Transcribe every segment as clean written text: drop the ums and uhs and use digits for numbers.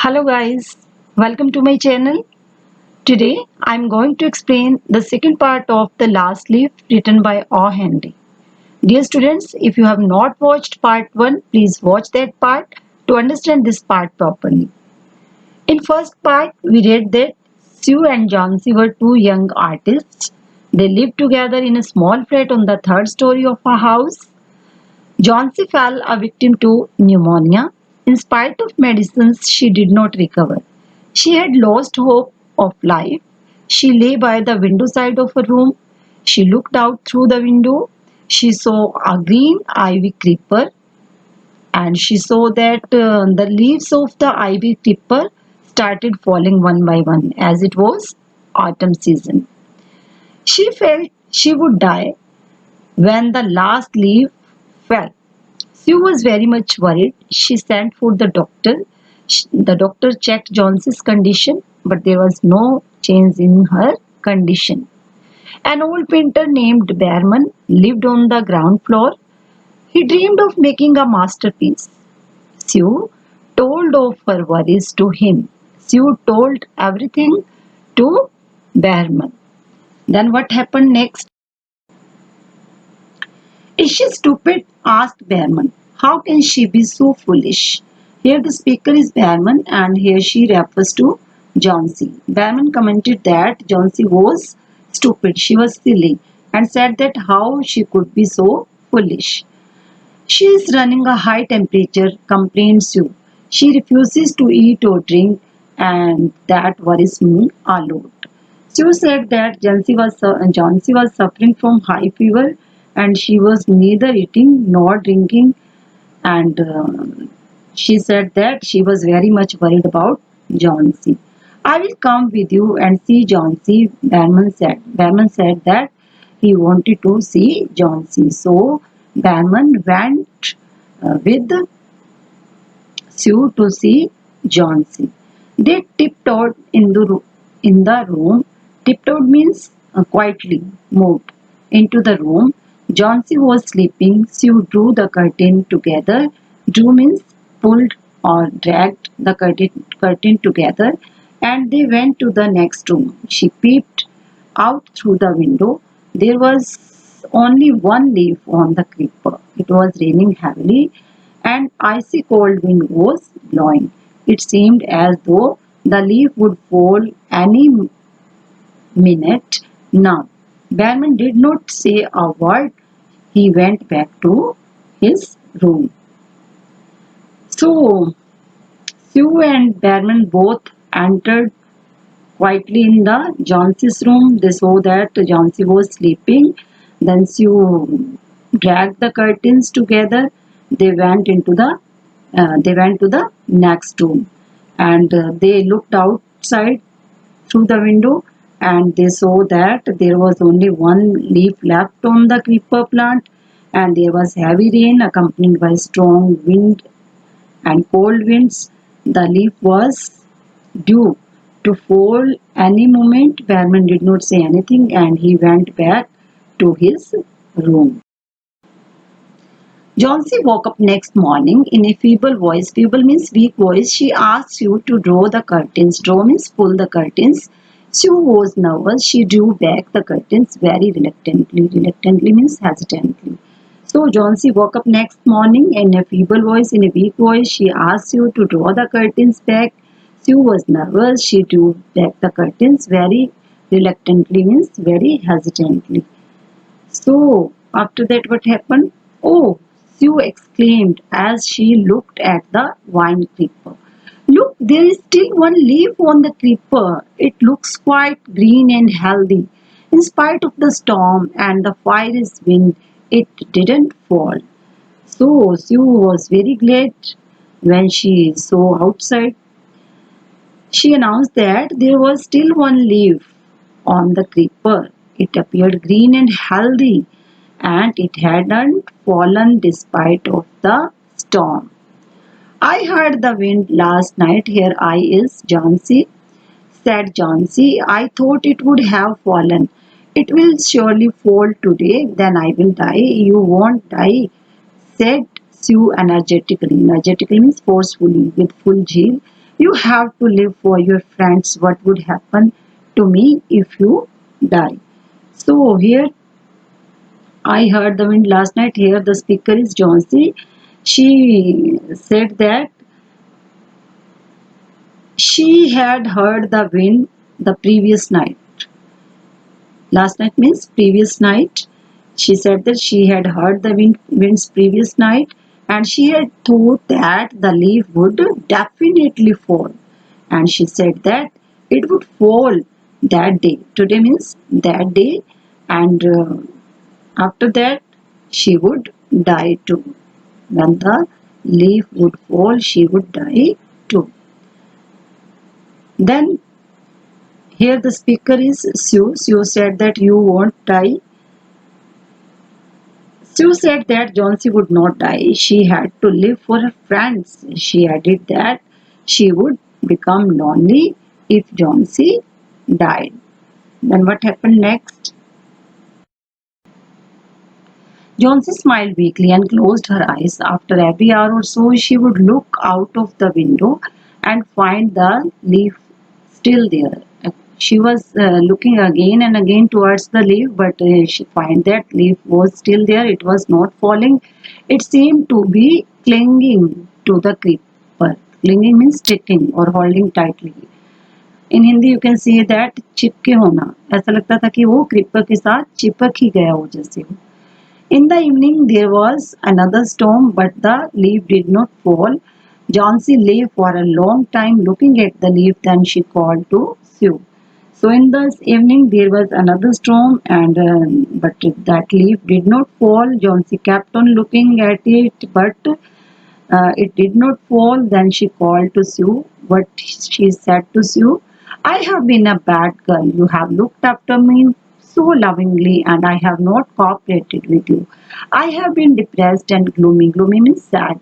Hello guys, welcome to my channel. Today I am going to explain the second part of The Last Leaf written by O. Henry. Dear students, if you have not watched part 1, please watch that part to understand this part properly. In first part, we read that Sue and Johnsy were two young artists. They lived together in a small flat on the third story of a house. Johnsy fell a victim to pneumonia. In spite of medicines, she did not recover. She had lost hope of life. She lay by the window side of a room. She looked out through the window. She saw a green ivy creeper and she saw that the leaves of the ivy creeper started falling one by one as it was autumn season. She felt she would die when the last leaf fell. Sue was very much worried. She sent for the doctor. The doctor checked Johnsy's condition, but there was no change in her condition. An old painter named Behrman lived on the ground floor. He dreamed of making a masterpiece. Sue told of her worries to him. Sue told everything to Behrman. Then what happened next? Is she stupid? Asked Behrman. How can she be so foolish? Here the speaker is Behrman and here she refers to Johnsy. Behrman commented that Johnsy was stupid, she was silly, and said that how she could be so foolish. She is running a high temperature, complained Sue. She refuses to eat or drink, and that worries me a lot. Sue said that Johnsy was suffering from high fever and she was neither eating nor drinking. And she said that she was very much worried about Johnsy. I will come with you and see Johnsy, Behrman said. Behrman said that he wanted to see Johnsy. So Behrman went with Sue to see Johnsy. They tiptoed in the room. Tiptoed means quietly moved into the room. Johnsy was sleeping. Sue drew the curtain together. Drew means pulled or dragged the curtain together and they went to the next room. She peeped out through the window. There was only one leaf on the creeper. It was raining heavily and icy cold wind was blowing. It seemed as though the leaf would fall any minute now. Behrman did not say a word. He went back to his room. So, Sue and Behrman both entered quietly in the Johnsy's room. They saw that Johnsy was sleeping. Then Sue dragged the curtains together. They went into they went to the next room and they looked outside through the window and they saw that there was only one leaf left on the creeper plant and there was heavy rain accompanied by strong wind and cold winds. The leaf was due to fall any moment. Behrman did not say anything and he went back to his room. Johnsy woke up next morning in a feeble voice. Feeble means weak voice. She asked Sue to draw the curtains. Draw means pull the curtains. Sue was nervous. She drew back the curtains very reluctantly. Reluctantly means hesitantly. So Johnsy woke up next morning in a feeble voice, in a weak voice. She asked Sue to draw the curtains back. Sue was nervous. She drew back the curtains very reluctantly means very hesitantly. So after that what happened? Oh, Sue exclaimed as she looked at the vine creeper. Look, there is still one leaf on the creeper. It looks quite green and healthy. In spite of the storm and the fierce wind, it didn't fall. So Sue was very glad when she saw outside. She announced that there was still one leaf on the creeper. It appeared green and healthy and it hadn't fallen despite of the storm. I heard the wind last night. Here I is, Johnsy, said Johnsy. I thought it would have fallen. It will surely fall today, then I will die. You won't die, said Sue energetically. Energetically means forcefully, with full zeal. You have to live for your friends. What would happen to me if you die? So here I heard the wind last night. Here the speaker is Johnsy. She said that she had heard the wind the previous night. Last night means previous night. She said that she had heard the winds previous night, and she had thought that the leaf would definitely fall. And she said that it would fall that day. Today means that day, and after that she would die too. When the leaf would fall, she would die too. Then here the speaker is Sue. Sue said that you won't die. Sue said that Johnsy would not die. She had to live for her friends. She added that she would become lonely if Johnsy died. Then what happened next? Johnsy smiled weakly and closed her eyes. After every hour or so, she would look out of the window and find the leaf still there. She was looking again and again towards the leaf, but she found that leaf was still there. It was not falling. It seemed to be clinging to the creeper. Clinging means sticking or holding tightly. In Hindi you can see that चिपके होना ऐसा लगता था कि वो creeper के साथ चिपक ही गया हो जैसे हो. In the evening there was another storm, but the leaf did not fall. Johnsy lay for a long time looking at the leaf, then she called to Sue. So in the evening there was another storm, and but that leaf did not fall. Johnsy kept on looking at it, but it did not fall. Then she called to Sue. What she said to Sue? I have been a bad girl. You have looked after me so lovingly, and I have not cooperated with you. I have been depressed and gloomy. Gloomy means sad.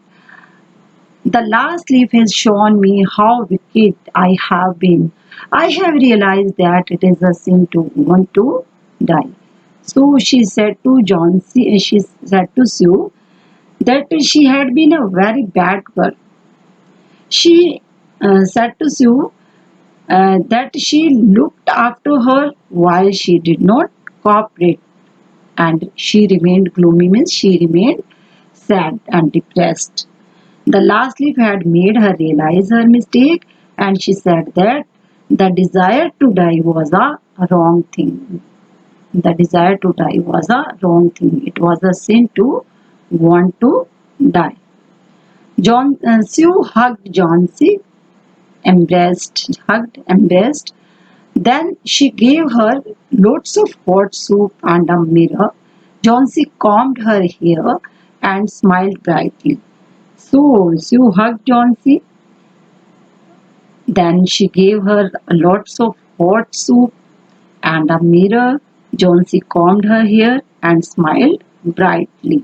The last leaf has shown me how wicked I have been. I have realized that it is a sin to want to die. So she said to she said to Sue that she had been a very bad girl. She said to Sue that she looked after her while she did not cooperate, and she remained gloomy means she remained sad and depressed. The last leaf had made her realize her mistake, and she said that the desire to die was a wrong thing. The desire to die was a wrong thing. It was a sin to want to die. Sue hugged Johnsy, embraced. Then she gave her lots of hot soup and a mirror. Johnsy combed her hair and smiled brightly. So Sue hugged Johnsy. Then she gave her lots of hot soup and a mirror. Johnsy combed her hair and smiled brightly.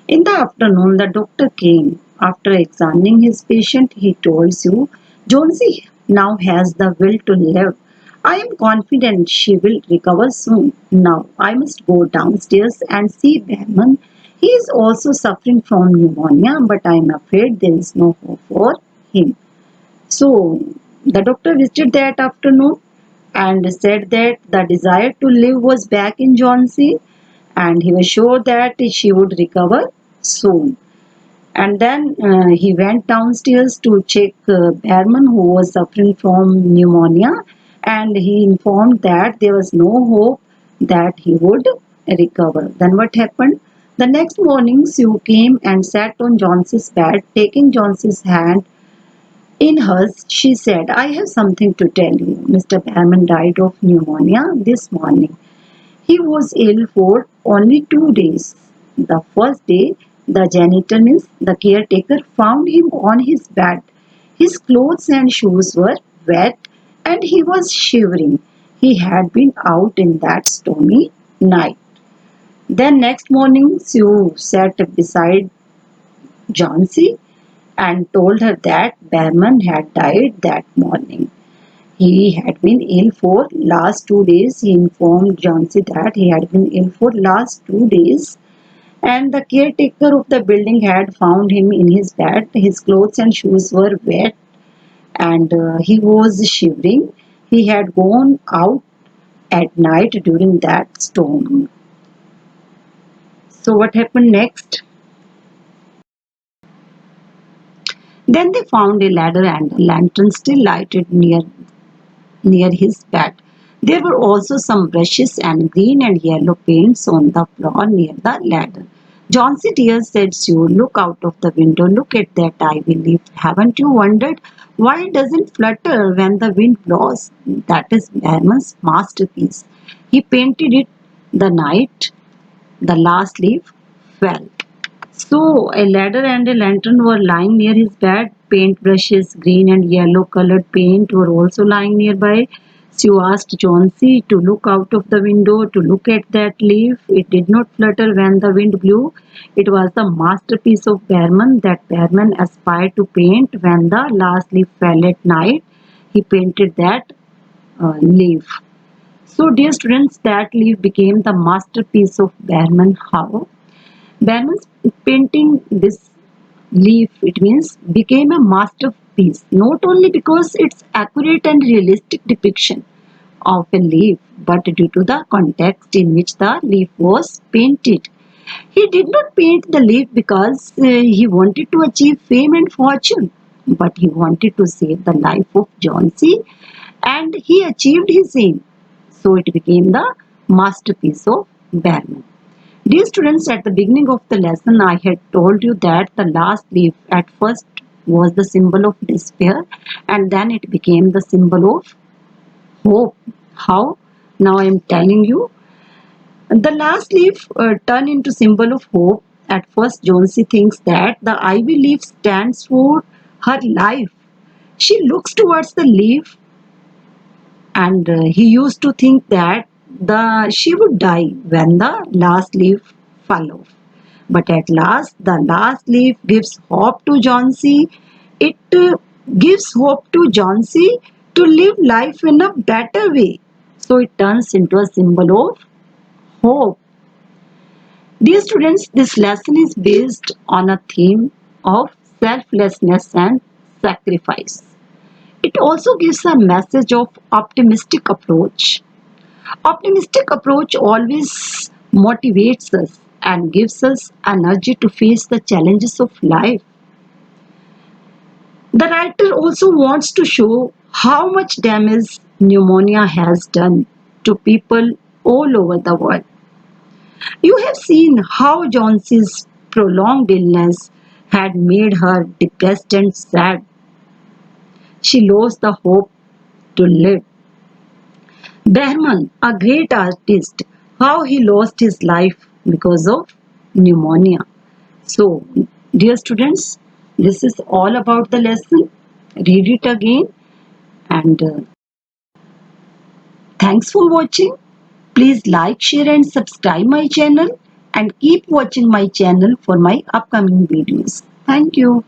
In the afternoon, the doctor came. After examining his patient, he told Sue, Jonesy now has the will to live. I am confident she will recover soon. Now I must go downstairs and see Behrman. He is also suffering from pneumonia, but I am afraid there is no hope for him. So the doctor visited that afternoon and said that the desire to live was back in Johnsy, and he was sure that she would recover soon. And then he went downstairs to check Behrman, who was suffering from pneumonia, and he informed that there was no hope that he would recover. Then what happened? The next morning, Sue came and sat on Johnson's bed, taking Johnson's hand in hers. She said, I have something to tell you. Mr. Behrman died of pneumonia this morning. He was ill for only 2 days. The first day, the janitor, means the caretaker, found him on his bed. His clothes and shoes were wet and he was shivering. He had been out in that stormy night. Then next morning, Sue sat beside Johnsy and told her that Behrman had died that morning. He had been ill for last 2 days. He informed Johnsy that he had been ill for last 2 days, And the caretaker of the building had found him in his bed. His clothes and shoes were wet and he was shivering. He had gone out at night during that storm. So, what happened next? Then they found a ladder and a lantern still lighted near his bed. There were also some brushes and green and yellow paints on the floor near the ladder. Johnsy dear, said Sue, look out of the window. Look at that ivy leaf. Haven't you wondered why it doesn't flutter when the wind blows? That is Behrman's masterpiece. He painted it the night the last leaf fell. So, a ladder and a lantern were lying near his bed. Paint brushes, green and yellow colored paint, were also lying nearby. Sue asked Chauncey to look out of the window to look at that leaf. It did not flutter when the wind blew. It was the masterpiece of Behrman that Behrman aspired to paint when the last leaf fell at night. He painted that leaf. So, dear students, that leaf became the masterpiece of Behrman. How? Behrman's painting this leaf, it means, became a masterpiece not only because its accurate and realistic depiction of a leaf, but due to the context in which the leaf was painted. He did not paint the leaf because he wanted to achieve fame and fortune, but he wanted to save the life of Johnsy, and he achieved his aim. So it became the masterpiece of Behrman. Dear students, at the beginning of the lesson, I had told you that the last leaf at first was the symbol of despair and then it became the symbol of hope. How? Now I am telling you. The last leaf turned into symbol of hope. At first, Johnsy thinks that the ivy leaf stands for her life. She looks towards the leaf and he used to think that the she would die when the last leaf fell off. But at last, the last leaf gives hope to Johnsy. It gives hope to Johnsy to live life in a better way. So it turns into a symbol of hope. Dear students, this lesson is based on a theme of selflessness and sacrifice. It also gives a message of optimistic approach. Optimistic approach always motivates us and gives us energy to face the challenges of life. The writer also wants to show how much damage pneumonia has done to people all over the world. You have seen how Johnson's prolonged illness had made her depressed and sad. She lost the hope to live. Behrman, a great artist, how he lost his life because of pneumonia. So, dear students, this is all about the lesson. Read it again and thanks for watching. Please like, share and subscribe my channel and keep watching my channel for my upcoming videos. Thank you.